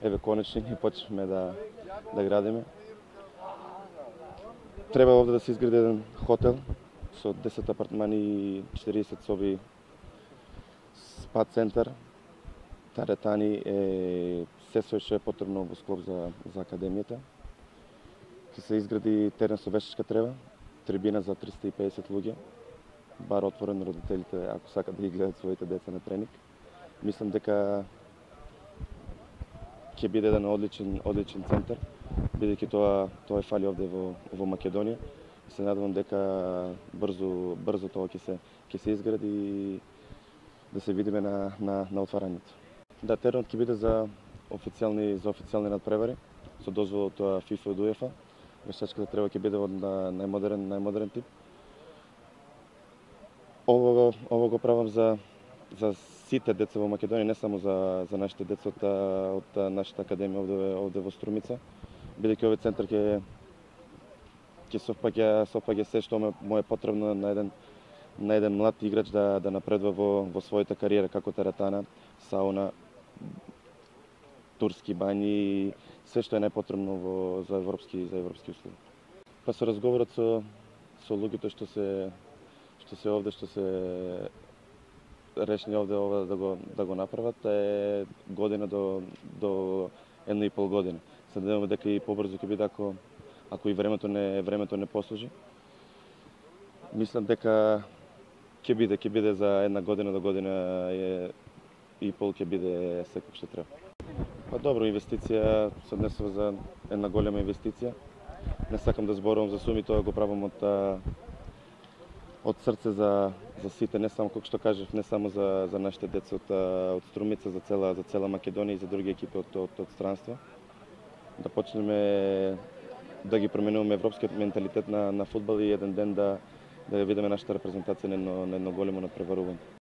еве конечно ние почнавме да градиме. Треба овде да се изгради еден хотел со 10 апартмани и 40 соби, спа центар, таретани, се што е потребно во склоп за академијата. Ќе се изгради терен со вештачка трева, трибина за 350 луѓе, бар отворен на родителите ако сакат да ги гледат своите деца на тренинг. Мислам дека ќе биде еден одличен центар, бидејќи тоа фали овде во Македонија. Се надевам дека брзо тоа ќе се изгради и да се видиме на отварањето. Да, теренот ќе биде за официјални надпревари со дозвола од FIFA и UEFA. Вештачката трева ќе биде од најмодерен тип. Ово го правам за сите деца во Македонија, не само за нашите деца од нашата академија овде во Струмица, бидејќи овој центар ќе совпаѓа се што му е потребно на еден млад играч да напредува во својата кариера, како теретана, сауна, турски бањи, се што е најпотребно за европски услови. Па со разговорот со луѓето што се овде, што се решни овде да го направат, е година до 1,5 година. Се надеваме дека и побрзо ќе биде ако и времето не послужи. Мислам дека ќе биде за една година до година и пол ќе биде секој што треба. Па добро, инвестиција се однесува за една голема инвестиција. Не сакам да зборувам за суми, тоа го правам од срце за сите, не само како што кажав, не само за нашите деца од Струмица, за цела Македонија и за други екипи од странство. Да почнеме да ги променуваме европскиот менталитет на фудбал и еден ден да видиме нашата репрезентација на едно големо надпреварување.